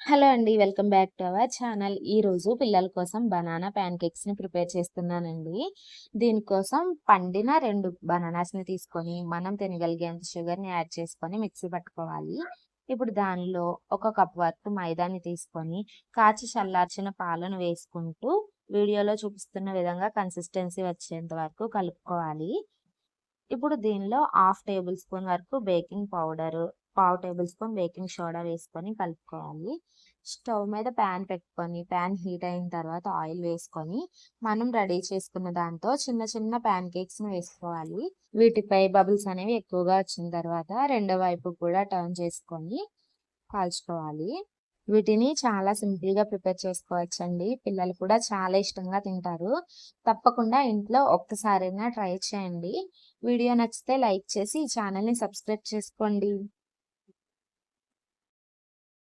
Hello అండి. Welcome back to our channel. ఈరోజు పిల్లల కోసం బనానా ప్యాన్ కేక్స్‌ని ప్రిపేర్ చేస్తున్నానండి. దీనికోసం పండిన 2 బనానాస్‌ని తీసుకొని, మనం తినగలిగేంత షుగర్‌ని యాడ్ చేసుకొని మిక్సీ పట్టుకోవాలి. ఇప్పుడు దానిలో ఒక కప్ వరకు మైదాని తీసుకొని, కాచి చల్లార్చిన పాలను వేసుకుంటూ, వీడియోలో చూపిస్తున్న విధంగా కన్సిస్టెన్సీ వచ్చేంత వరకు కలుపుకోవాలి. ఇప్పుడు దీనిలో హాఫ్ టేబుల్ స్పూన్ వరకు బేకింగ్ పౌడరు, పావు టేబుల్ స్పూన్ బేకింగ్ సోడా వేసుకొని కలుపుకోవాలి. స్టవ్ మీద ప్యాన్ పెట్టుకొని, ప్యాన్ హీట్ అయిన తర్వాత ఆయిల్ వేసుకొని, మనం రెడీ చేసుకున్న దాంతో చిన్న చిన్న ప్యాన్ కేక్స్‌ని వేసుకోవాలి. వీటిపై బబుల్స్ అనేవి ఎక్కువగా వచ్చిన తర్వాత రెండో వైపు కూడా టర్న్ చేసుకొని కాల్చుకోవాలి. వీటిని చాలా సింపుల్‌గా ప్రిపేర్ చేసుకోవచ్చండి. పిల్లలు కూడా చాలా ఇష్టంగా తింటారు. తప్పకుండా ఇంట్లో ఒక్కసారైనా ట్రై చేయండి. వీడియో నచ్చితే లైక్ చేసి ఈ ఛానల్‌ని సబ్స్క్రైబ్ చేసుకోండి.